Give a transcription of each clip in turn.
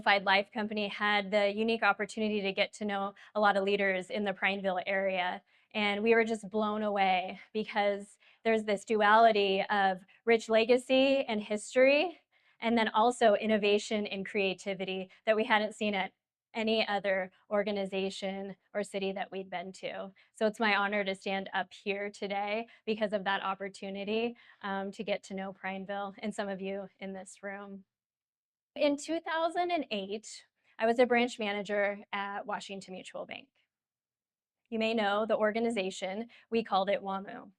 Simplified Life Company had the unique opportunity to get to know a lot of leaders in the Prineville area. And we were just blown away because there's this duality of rich legacy and history, and then also innovation and creativity that we hadn't seen at any other organization or city that we'd been to. So it's my honor to stand up here today because of that opportunity to get to know Prineville and some of you in this room. In 2008, I was a branch manager at Washington Mutual Bank. You may know the organization, we called it WAMU.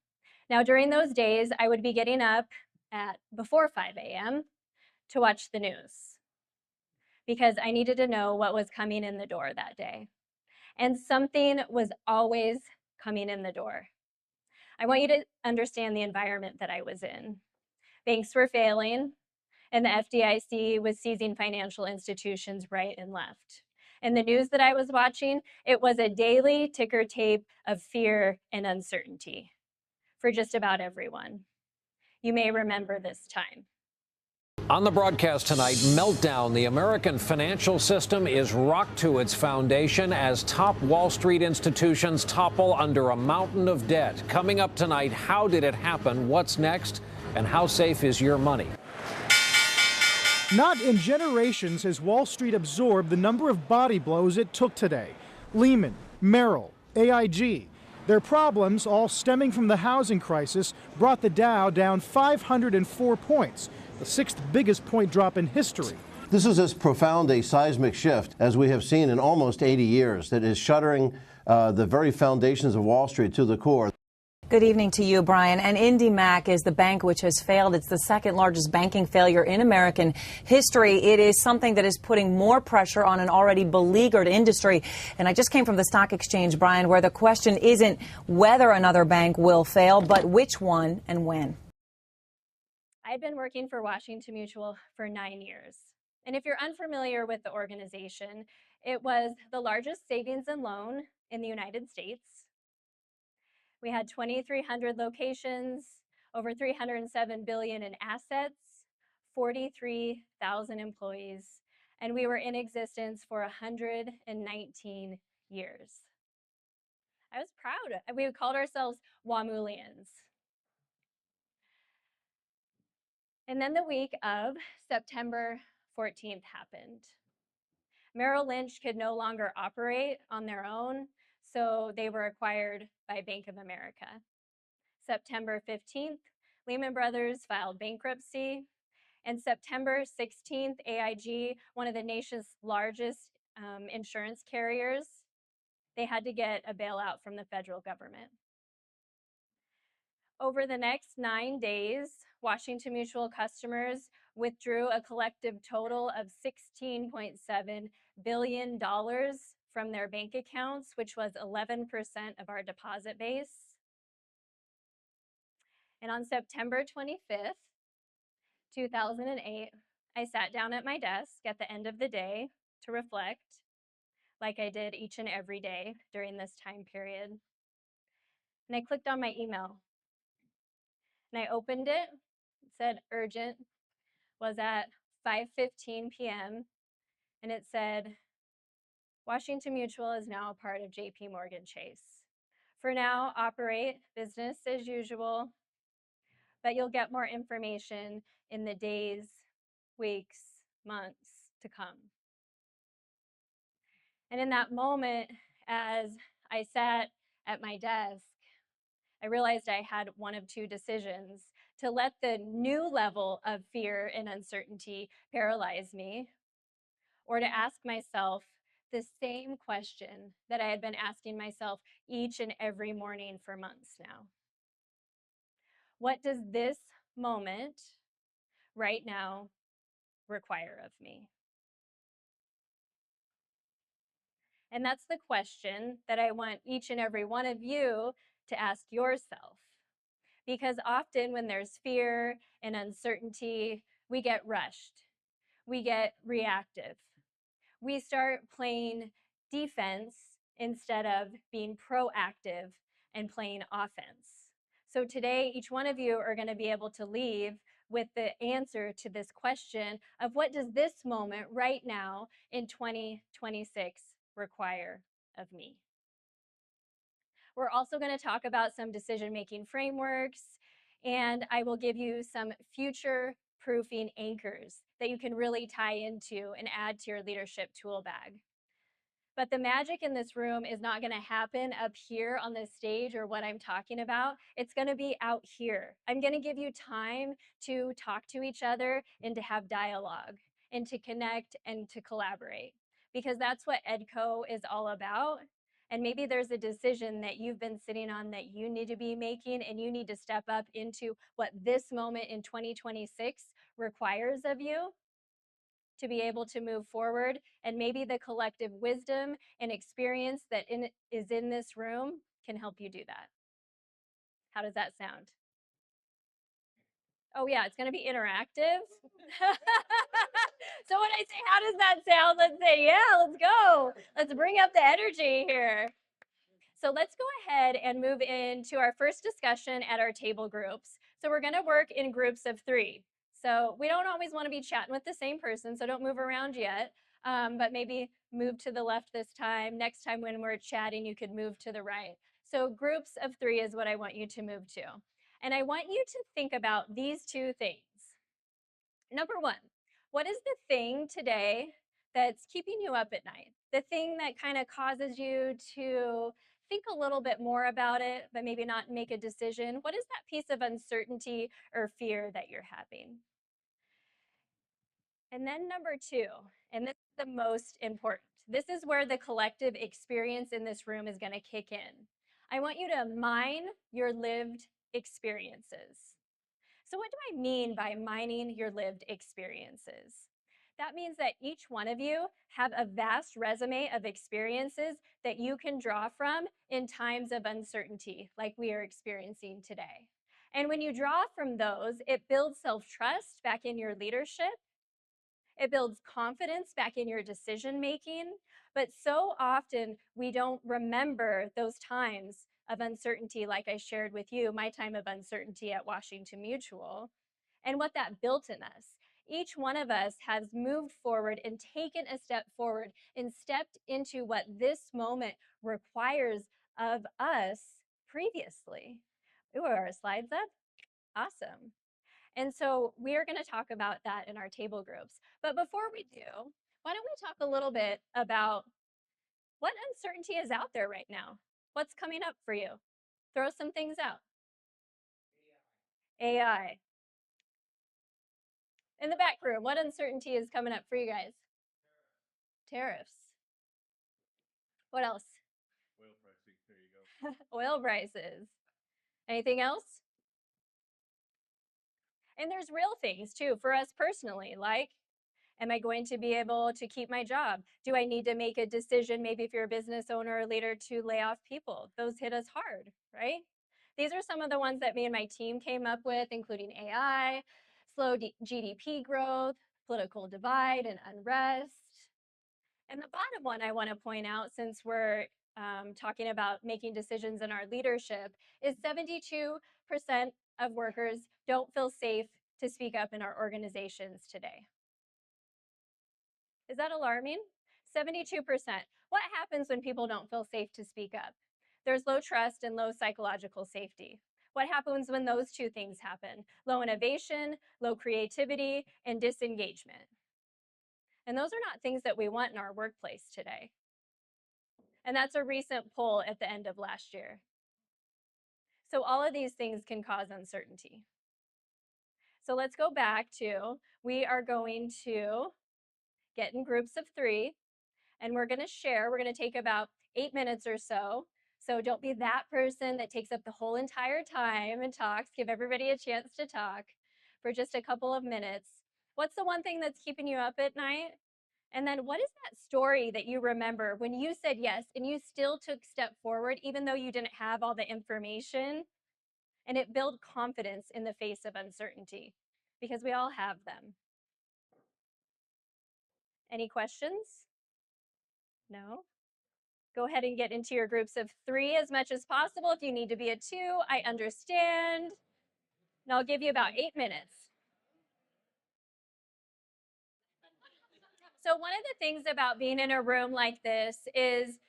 Now during those days, I would be getting up at before 5 a.m. to watch the news because I needed to know what was coming in the door that day. And something was always coming in the door. I want you to understand the environment that I was in. Banks were failing, and the FDIC was seizing financial institutions right and left. And the news that I was watching, it was a daily ticker tape of fear and uncertainty for just about everyone. You may remember this time. On the broadcast tonight, meltdown. The American financial system is rocked to its foundation as top Wall Street institutions topple under a mountain of debt. Coming up tonight, how did it happen? What's next? And how safe is your money? Not in generations has Wall Street absorbed the number of body blows it took today. Lehman, Merrill, AIG. Their problems, all stemming from the housing crisis, brought the Dow down 504 points, the sixth biggest point drop in history. This is as profound a seismic shift as we have seen in almost 80 years that is shuddering the very foundations of Wall Street to the core. Good evening to you, Brian. And IndyMac is the bank which has failed. It's the second largest banking failure in American history. It is something that is putting more pressure on an already beleaguered industry. And I just came from the stock exchange, Brian, where the question isn't whether another bank will fail, but which one and when. I'd been working for Washington Mutual for 9 years. And if you're unfamiliar with the organization, it was the largest savings and loan in the United States. We had 2,300 locations, over $307 billion in assets, 43,000 employees, and we were in existence for 119 years. I was proud. We called ourselves Wamulians. And then the week of September 14th happened. Merrill Lynch could no longer operate on their own, so they were acquired by Bank of America. September 15th, Lehman Brothers filed bankruptcy. And September 16th, AIG, one of the nation's largest insurance carriers, they had to get a bailout from the federal government. Over the next 9 days, Washington Mutual customers withdrew a collective total of $16.7 billion from their bank accounts, which was 11% of our deposit base. And on September 25th, 2008, I sat down at my desk at the end of the day to reflect, like I did each and every day during this time period. And I clicked on my email. And I opened it. It said urgent, was at 5:15 p.m. And it said, Washington Mutual is now a part of JP Morgan Chase. For now, operate business as usual, but you'll get more information in the days, weeks, months to come. And in that moment, as I sat at my desk, I realized I had one of two decisions: to let the new level of fear and uncertainty paralyze me, or to ask myself the same question that I had been asking myself each and every morning for months now. What does this moment right now require of me? And that's the question that I want each and every one of you to ask yourself. Because often when there's fear and uncertainty, we get rushed. We get reactive. We start playing defense instead of being proactive and playing offense. So today, each one of you are going to be able to leave with the answer to this question of what does this moment right now in 2026 require of me? We're also going to talk about some decision-making frameworks, and I will give you some future proofing anchors that you can really tie into and add to your leadership tool bag. But the magic in this room is not going to happen up here on this stage or what I'm talking about. It's going to be out here. I'm going to give you time to talk to each other and to have dialogue and to connect and to collaborate, because that's what EDCO is all about. And maybe there's a decision that you've been sitting on that you need to be making, and you need to step up into what this moment in 2026 requires of you to be able to move forward. And maybe the collective wisdom and experience that is in this room can help you do that. How does that sound? Oh yeah, it's going to be interactive. So when I say, how does that sound? Let's say, yeah, let's go. Let's bring up the energy here. So let's go ahead and move into our first discussion at our table groups. So we're going to work in groups of 3. So we don't always want to be chatting with the same person, so don't move around yet, but maybe move to the left this time. Next time when we're chatting, you could move to the right. So groups of 3 is what I want you to move to. And I want you to think about these 2 things. Number 1, what is the thing today that's keeping you up at night? The thing that kind of causes you to think a little bit more about it, but maybe not make a decision. What is that piece of uncertainty or fear that you're having? And then number 2, and this is the most important. This is where the collective experience in this room is going to kick in. I want you to mine your lived experiences. So what do I mean by mining your lived experiences? That means that each one of you have a vast resume of experiences that you can draw from in times of uncertainty like we are experiencing today. And when you draw from those, it builds self-trust back in your leadership. It builds confidence back in your decision making. But so often we don't remember those times of uncertainty, like I shared with you, my time of uncertainty at Washington Mutual, and what that built in us. Each one of us has moved forward and taken a step forward and stepped into what this moment requires of us previously. Ooh, are our slides up? Awesome. And so we are going to talk about that in our table groups. But before we do, why don't we talk a little bit about what uncertainty is out there right now? What's coming up for you? Throw some things out. AI. In the back room, what uncertainty is coming up for you guys? Tariffs. What else? Oil pricing. There you go. Oil prices. Anything else? And there's real things too for us personally, like, am I going to be able to keep my job? Do I need to make a decision, maybe if you're a business owner or leader, to lay off people? Those hit us hard, right? These are some of the ones that me and my team came up with, including AI, slow GDP growth, political divide and unrest. And the bottom one I want to point out, since we're talking about making decisions in our leadership, is 72% of workers don't feel safe to speak up in our organizations today. Is that alarming? 72%. What happens when people don't feel safe to speak up? There's low trust and low psychological safety. What happens when those 2 things happen? Low innovation, low creativity, and disengagement. And those are not things that we want in our workplace today. And that's a recent poll at the end of last year. So all of these things can cause uncertainty. So let's go back to, we are going to get in groups of 3, and we're going to share. We're going to take about 8 minutes or so. So don't be that person that takes up the whole entire time and talks. Give everybody a chance to talk for just a couple of minutes. What's the one thing that's keeping you up at night? And then what is that story that you remember when you said yes and you still took step forward even though you didn't have all the information? And it built confidence in the face of uncertainty, because we all have them. Any questions? No? Go ahead and get into your groups of 3 as much as possible. If you need to be a 2, I understand. And I'll give you about 8 minutes. So one of the things about being in a room like this is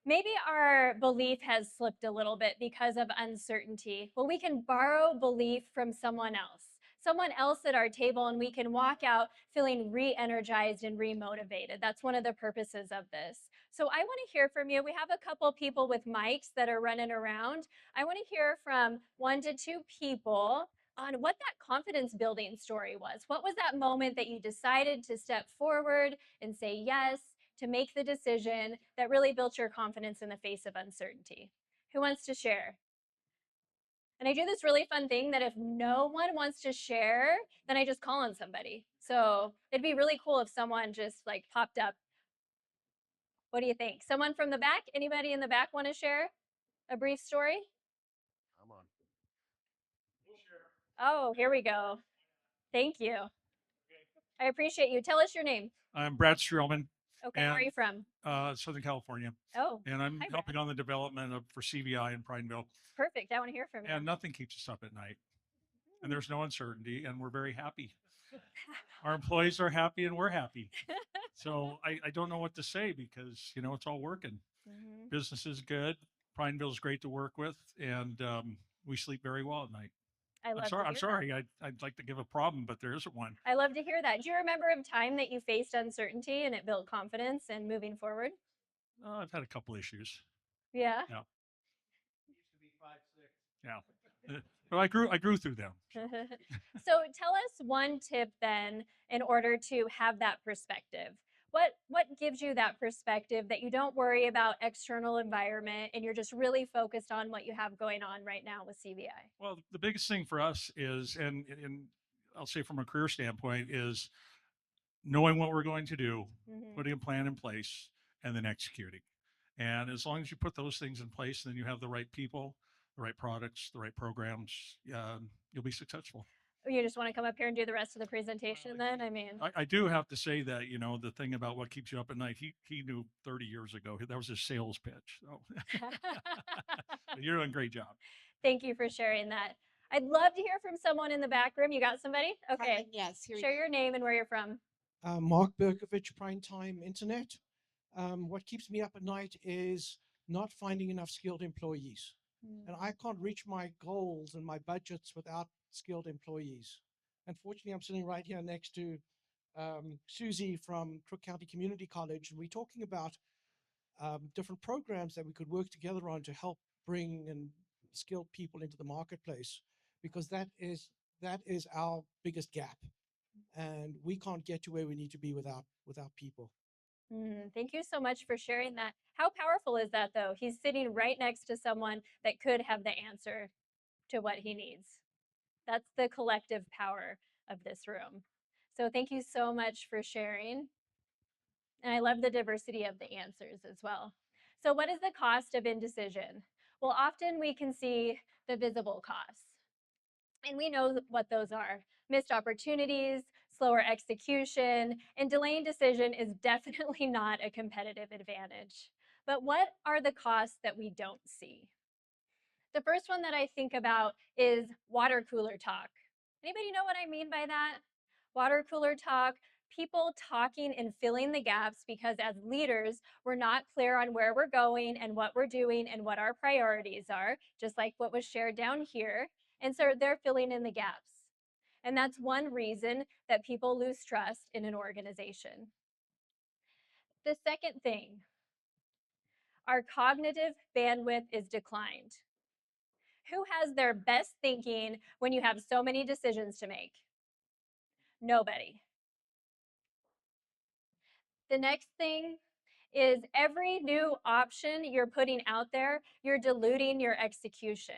maybe our belief has slipped a little bit because of uncertainty. Well, we can borrow belief from someone else at our table, and we can walk out feeling re-energized and re-motivated. That's one of the purposes of this. So I want to hear from you. We have a couple people with mics that are running around. I want to hear from 1 to 2 people on what that confidence building story was. What was that moment that you decided to step forward and say yes, to make the decision that really built your confidence in the face of uncertainty? Who wants to share? And I do this really fun thing that if no one wants to share, then I just call on somebody. So it'd be really cool if someone just like popped up. What do you think? Someone from the back? Anybody in the back want to share a brief story? I'm on. Oh, here we go. Thank you. I appreciate you. Tell us your name. I'm Brad Strelman, Okay, where are you from? Southern California, Oh, and I'm hi, Brad. helping on the development for CVI in Prineville. Perfect. I want to hear from you. And nothing keeps us up at night, and there's no uncertainty, and we're very happy. Our employees are happy, and we're happy. So I don't know what to say because it's all working. Business is good. Prineville is great to work with, and we sleep very well at night. I love I'm to hear sorry. that. I'd like to give a problem, but there isn't one. I love to hear that. Do you remember a time that you faced uncertainty and it built confidence and moving forward? I've had a couple issues. Yeah. Yeah. Yeah. Well, I grew through them. So tell us one tip then in order to have that perspective. What gives you that perspective that you don't worry about external environment and you're just really focused on what you have going on right now with CVI? Well, the biggest thing for us is, and I'll say from a career standpoint, is knowing what we're going to do, putting a plan in place, and then executing. And as long as you put those things in place, then you have the right people, the right products, the right programs, you'll be successful. You just want to come up here and do the rest of the presentation then? I mean, I do have to say that, the thing about what keeps you up at night, he knew 30 years ago. That was his sales pitch. So. You're doing a great job. Thank you for sharing that. I'd love to hear from someone in the back room. You got somebody? Okay. Carmen, yes. Share your name and where you're from. Mark Berkovich, Primetime Internet. What keeps me up at night is not finding enough skilled employees. And I can't reach my goals and my budgets without skilled employees. Unfortunately, I'm sitting right here next to Susie from Crook County Community College, and we're talking about different programs that we could work together on to help bring in skilled people into the marketplace, because that is our biggest gap. And we can't get to where we need to be without people. Thank you so much for sharing that. How powerful is that, though? He's sitting right next to someone that could have the answer to what he needs. That's the collective power of this room. So thank you so much for sharing. And I love the diversity of the answers as well. So what is the cost of indecision? Well, often we can see the visible costs. And we know what those are. Missed opportunities, slower execution, and delaying decision is definitely not a competitive advantage. But what are the costs that we don't see? The first one that I think about is water cooler talk. Anybody know what I mean by that? Water cooler talk, people talking and filling the gaps because as leaders, we're not clear on where we're going and what we're doing and what our priorities are, just like what was shared down here. And so they're filling in the gaps. And that's one reason that people lose trust in an organization. The second thing, our cognitive bandwidth is declined. Who has their best thinking when you have so many decisions to make? Nobody. The next thing is every new option you're putting out there, you're diluting your execution.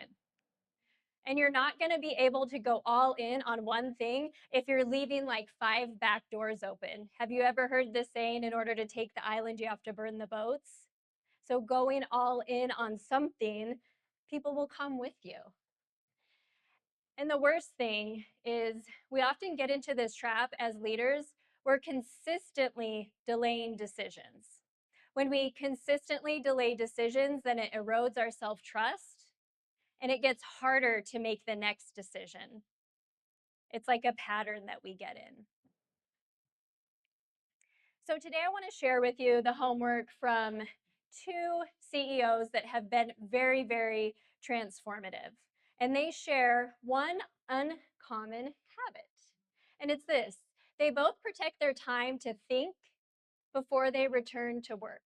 And you're not going to be able to go all in on one thing if you're leaving like 5 back doors open. Have you ever heard this saying, in order to take the island, you have to burn the boats? So going all in on something, people will come with you. And the worst thing is we often get into this trap as leaders. We're consistently delaying decisions. When we consistently delay decisions, then it erodes our self-trust and it gets harder to make the next decision. It's like a pattern that we get in. So today I want to share with you the homework from 2 CEOs that have been very, very transformative. And they share one uncommon habit. And it's this: they both protect their time to think before they return to work.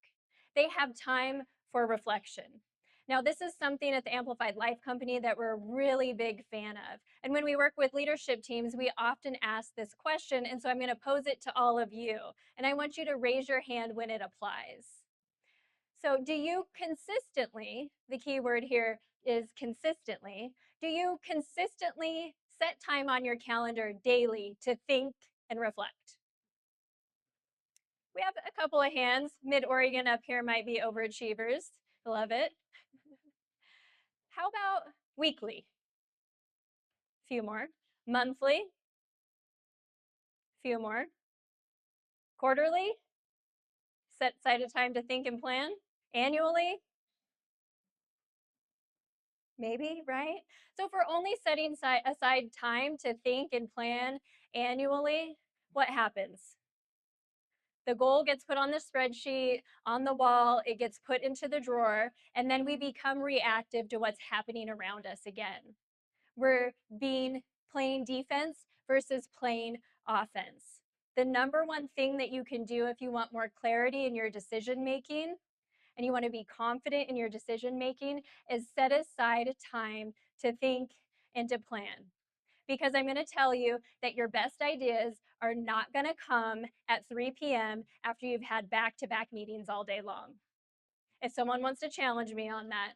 They have time for reflection. Now, this is something at the Amplified Life Company that we're a really big fan of. And when we work with leadership teams, we often ask this question. And so I'm going to pose it to all of you. And I want you to raise your hand when it applies. So do you consistently, the key word here is consistently, do you consistently set time on your calendar daily to think and reflect? We have a couple of hands. Mid-Oregon up here might be overachievers. Love it. How about weekly? A few more. Monthly? A few more. Quarterly? Set aside a time to think and plan. Annually? Maybe, right? So if we're only setting aside time to think and plan annually, what happens? The goal gets put on the spreadsheet, on the wall, it gets put into the drawer, and then we become reactive to what's happening around us again. We're playing defense versus playing offense. The number one thing that you can do if you want more clarity in your decision making and you want to be confident in your decision making is set aside time to think and to plan. Because I'm going to tell you that your best ideas are not going to come at 3 p.m. after you've had back-to-back meetings all day long. If someone wants to challenge me on that,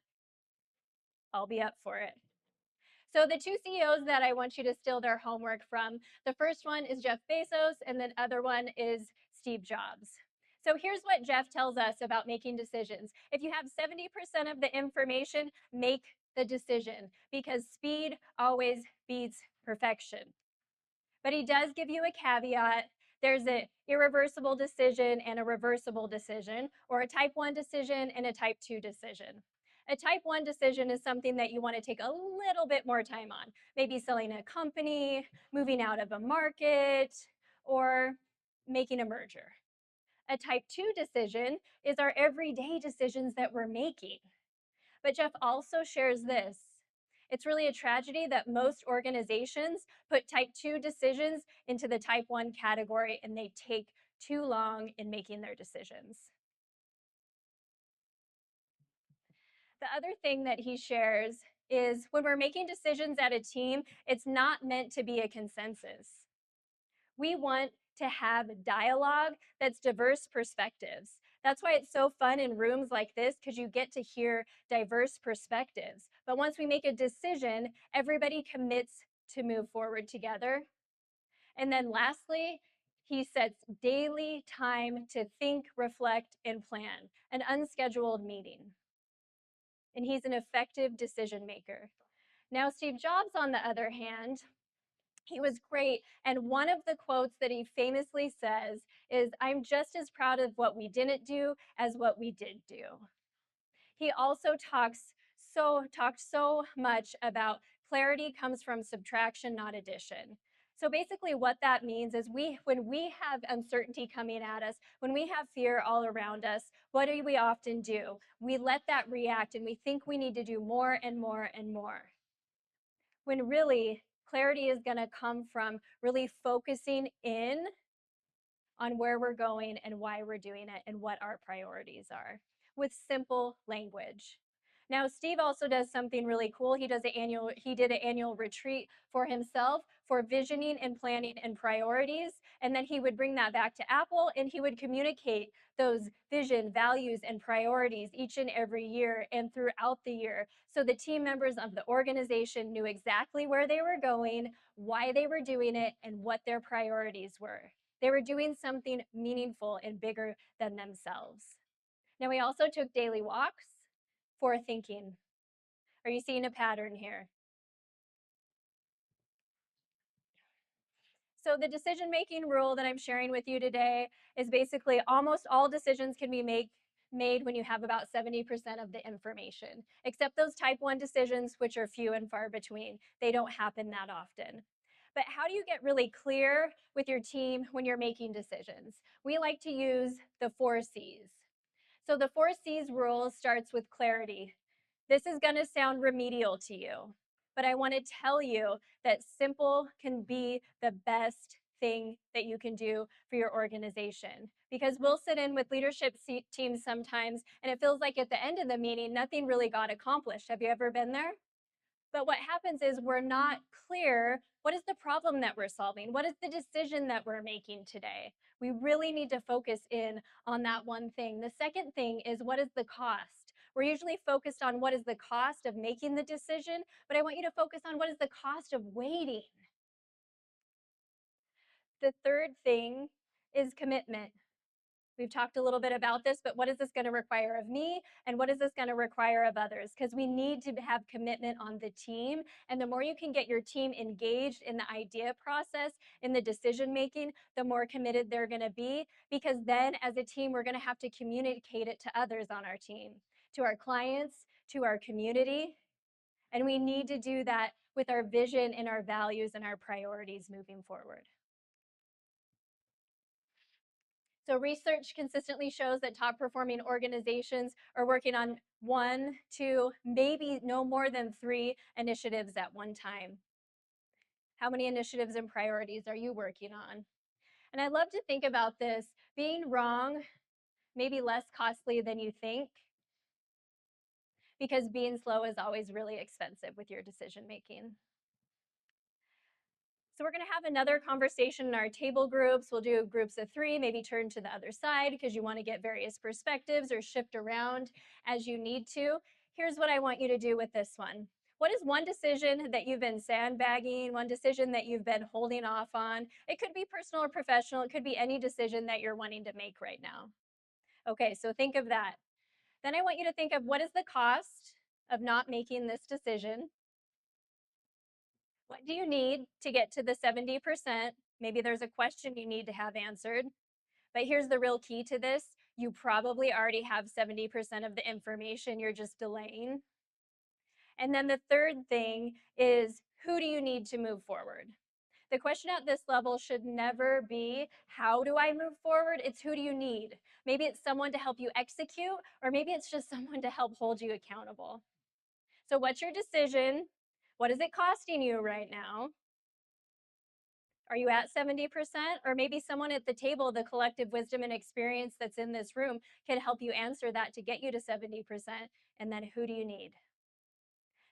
I'll be up for it. So the 2 CEOs that I want you to steal their homework from, the first one is Jeff Bezos, and the other one is Steve Jobs. So here's what Jeff tells us about making decisions. If you have 70% of the information, make the decision, because speed always beats perfection. But he does give you a caveat. There's an irreversible decision and a reversible decision, or a type 1 decision and a type 2 decision. A type 1 decision is something that you want to take a little bit more time on, maybe selling a company, moving out of a market, or making a merger. A type 2 decision is our everyday decisions that we're making. But Jeff also shares this. It's really a tragedy that most organizations put type 2 decisions into the type 1 category, and they take too long in making their decisions. The other thing that he shares is when we're making decisions at a team, it's not meant to be a consensus. We want to have dialogue that's diverse perspectives. That's why it's so fun in rooms like this, because you get to hear diverse perspectives. But once we make a decision, everybody commits to move forward together. And then lastly, he sets daily time to think, reflect, and plan, an unscheduled meeting. And he's an effective decision maker. Now, Steve Jobs, on the other hand, he was great. And one of the quotes that he famously says is, "I'm just as proud of what we didn't do as what we did do." He also talked so much about clarity comes from subtraction, not addition. So basically what that means is when we have uncertainty coming at us, when we have fear all around us, what do we often do? We let that react and we think we need to do more and more and more. When really, clarity is going to come from really focusing in on where we're going and why we're doing it and what our priorities are with simple language. Now, Steve also does something really cool. He did an annual retreat for himself for visioning and planning and priorities. And then he would bring that back to Apple and he would communicate those vision, values, and priorities each and every year and throughout the year. So the team members of the organization knew exactly where they were going, why they were doing it, and what their priorities were. They were doing something meaningful and bigger than themselves. Now, we also took daily walks for thinking. Are you seeing a pattern here? So the decision-making rule that I'm sharing with you today is basically almost all decisions can be made when you have about 70% of the information, except those type 1 decisions, which are few and far between. They don't happen that often. But how do you get really clear with your team when you're making decisions? We like to use the 4 C's. So the 4 C's rule starts with clarity. This is going to sound remedial to you, but I want to tell you that simple can be the best thing that you can do for your organization. Because we'll sit in with leadership teams sometimes, and it feels like at the end of the meeting, nothing really got accomplished. Have you ever been there? But what happens is we're not clear, what is the problem that we're solving? What is the decision that we're making today? We really need to focus in on that one thing. The second thing is, what is the cost? We're usually focused on what is the cost of making the decision, but I want you to focus on what is the cost of waiting. The third thing is commitment. We've talked a little bit about this, but what is this going to require of me, and what is this going to require of others? Because we need to have commitment on the team, and the more you can get your team engaged in the idea process, in the decision making, the more committed they're going to be, because then as a team, we're going to have to communicate it to others on our team, to our clients, to our community, and we need to do that with our vision and our values and our priorities moving forward. So research consistently shows that top performing organizations are working on 1, 2, maybe no more than 3 initiatives at one time. How many initiatives and priorities are you working on? And I love to think about this, being wrong may be less costly than you think, because being slow is always really expensive with your decision making. So we're going to have another conversation in our table groups. We'll do groups of 3, maybe turn to the other side because you want to get various perspectives or shift around as you need to. Here's what I want you to do with this one. What is one decision that you've been sandbagging, one decision that you've been holding off on? It could be personal or professional. It could be any decision that you're wanting to make right now. Okay, so think of that. Then I want you to think of, what is the cost of not making this decision? What do you need to get to the 70%? Maybe there's a question you need to have answered. But here's the real key to this. You probably already have 70% of the information, you're just delaying. And then the third thing is, who do you need to move forward? The question at this level should never be, how do I move forward? It's, who do you need? Maybe it's someone to help you execute, or maybe it's just someone to help hold you accountable. So what's your decision? What is it costing you right now? Are you at 70%? Or maybe someone at the table, the collective wisdom and experience that's in this room, can help you answer that to get you to 70%. And then who do you need?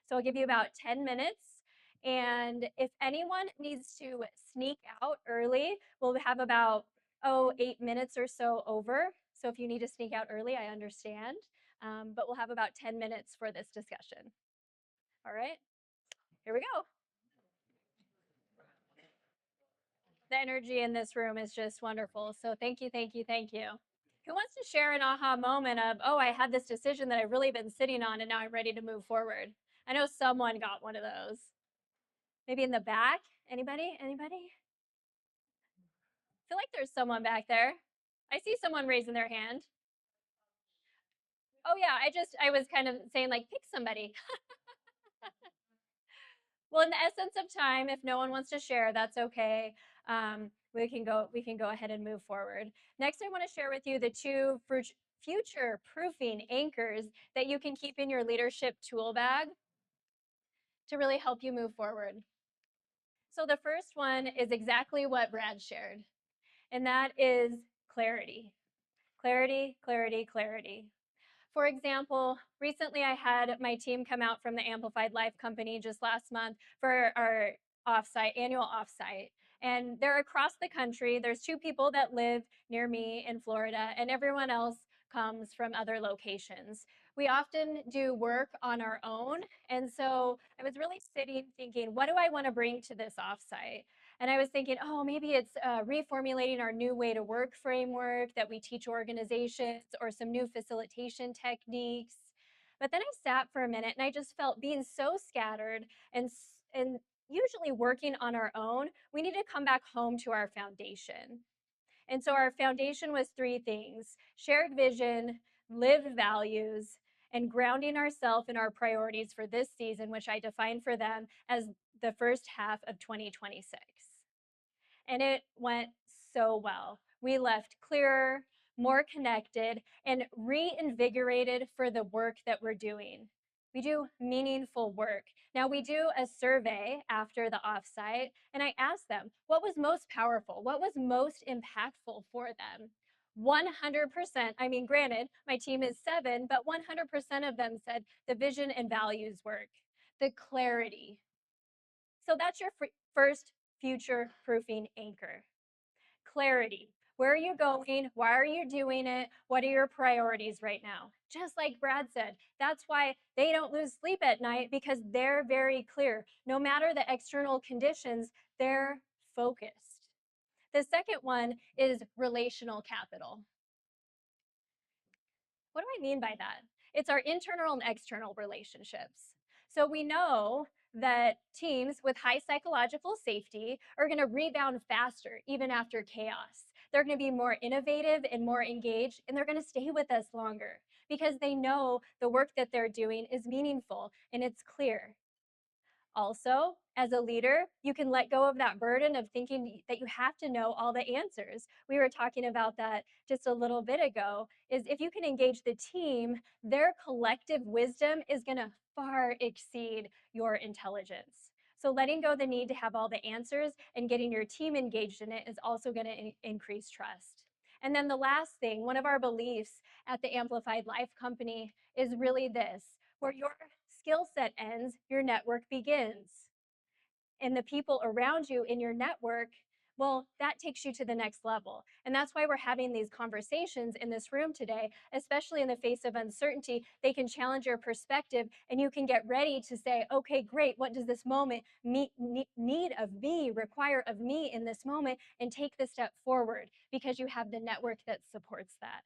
So I'll give you about 10 minutes. And if anyone needs to sneak out early, we'll have about 8 minutes or so over. So if you need to sneak out early, I understand. But we'll have about 10 minutes for this discussion. All right, here we go. The energy in this room is just wonderful. So thank you, thank you, thank you. Who wants to share an aha moment of, oh, I had this decision that I've really been sitting on and now I'm ready to move forward? I know someone got one of those. Maybe in the back? Anybody? Anybody? I feel like there's someone back there. I see someone raising their hand. Oh yeah, I was kind of saying, like, pick somebody. Well, in the essence of time, if no one wants to share, that's okay. We can go ahead and move forward. Next, I want to share with you the 2 future proofing anchors that you can keep in your leadership tool bag to really help you move forward. So the first one is exactly what Brad shared, and that is clarity. Clarity, clarity, clarity. For example, recently I had my team come out from the Amplified Life Company just last month for our annual offsite. And they're across the country. There's 2 people that live near me in Florida, and everyone else comes from other locations. We often do work on our own. And so I was really sitting thinking, what do I want to bring to this offsite? And I was thinking, oh, maybe it's reformulating our new way to work framework that we teach organizations, or some new facilitation techniques. But then I sat for a minute and I just felt, being so scattered and usually working on our own, we need to come back home to our foundation. And so our foundation was 3 things: shared vision, lived values, and grounding ourselves in our priorities for this season, which I defined for them as the first half of 2026. And it went so well. We left clearer, more connected, and reinvigorated for the work that we're doing. We do meaningful work. Now, we do a survey after the offsite, and I asked them, what was most powerful? What was most impactful for them? 100%, I mean, granted, my team is 7, but 100% of them said the vision and values work, the clarity. So that's your first future proofing anchor. Clarity. Where are you going? Why are you doing it? What are your priorities right now? Just like Brad said, that's why they don't lose sleep at night, because they're very clear. No matter the external conditions, they're focused. The second one is relational capital. What do I mean by that? It's our internal and external relationships. So we know that teams with high psychological safety are going to rebound faster, even after chaos. They're going to be more innovative and more engaged, and they're going to stay with us longer because they know the work that they're doing is meaningful and it's clear. Also, as a leader, you can let go of that burden of thinking that you have to know all the answers. We were talking about that just a little bit ago, is if you can engage the team, their collective wisdom is going to far exceed your intelligence. So letting go the need to have all the answers and getting your team engaged in it is also going to increase trust. And then the last thing, one of our beliefs at the Amplified Life Company is really this: where your skill set ends, your network begins. And the people around you in your network, well, that takes you to the next level. And that's why we're having these conversations in this room today, especially in the face of uncertainty. They can challenge your perspective, and you can get ready to say, okay, great, what does this moment need of me, require of me in this moment, and take the step forward because you have the network that supports that.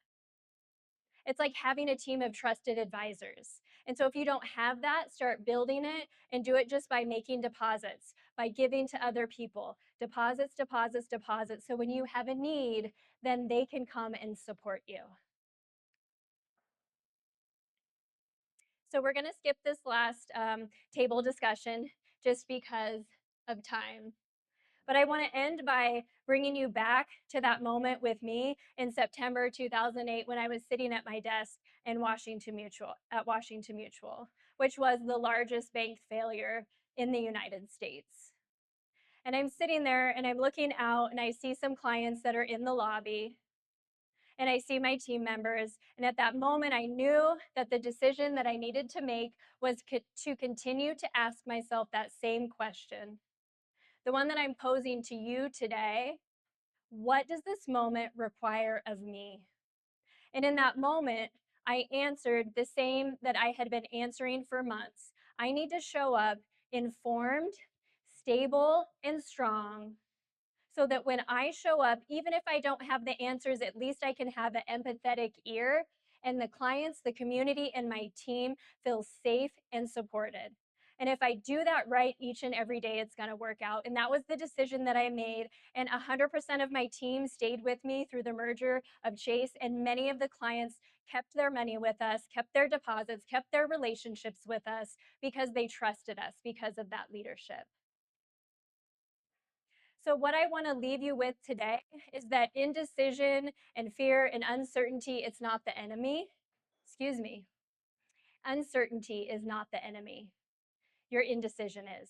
It's like having a team of trusted advisors. And so if you don't have that, start building it, and do it just by making deposits, by giving to other people. Deposits, deposits, deposits. So when you have a need, then they can come and support you. So we're going to skip this last table discussion just because of time. But I want to end by bringing you back to that moment with me in September 2008 when I was sitting at my desk at Washington Mutual, which was the largest bank failure in the United States. And I'm sitting there and I'm looking out and I see some clients that are in the lobby and I see my team members. And at that moment, I knew that the decision that I needed to make was to continue to ask myself that same question. The one that I'm posing to you today: what does this moment require of me? And in that moment, I answered the same that I had been answering for months. I need to show up informed, stable, and strong, so that when I show up, even if I don't have the answers, at least I can have an empathetic ear, and the clients, the community, and my team feel safe and supported. And if I do that right each and every day, it's going to work out. And that was the decision that I made. And 100% of my team stayed with me through the merger of Chase. And many of the clients kept their money with us, kept their deposits, kept their relationships with us because they trusted us because of that leadership. So what I want to leave you with today is that indecision and fear and uncertainty, it's not the enemy. Excuse me. Uncertainty is not the enemy. Your indecision is.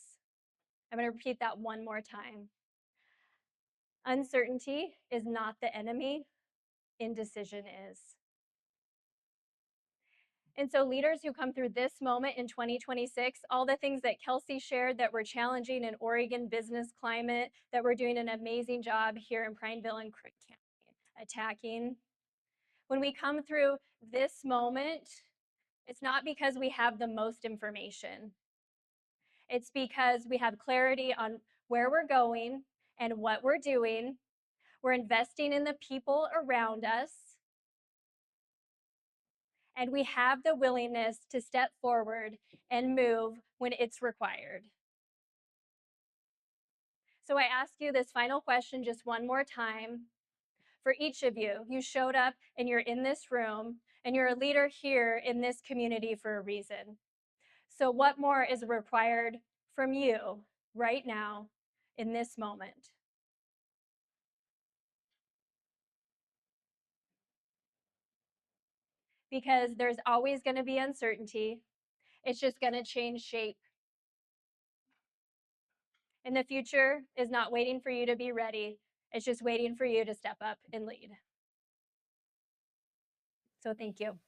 I'm going to repeat that one more time. Uncertainty is not the enemy. Indecision is. And so leaders who come through this moment in 2026, all the things that Kelsey shared that were challenging in Oregon business climate, that we're doing an amazing job here in Prineville and County attacking. When we come through this moment, it's not because we have the most information. It's because we have clarity on where we're going and what we're doing. We're investing in the people around us. And we have the willingness to step forward and move when it's required. So I ask you this final question just one more time. For each of you, you showed up and you're in this room and you're a leader here in this community for a reason. So what more is required from you right now in this moment? because there's always going to be uncertainty. It's just going to change shape. And the future is not waiting for you to be ready. It's just waiting for you to step up and lead. So thank you.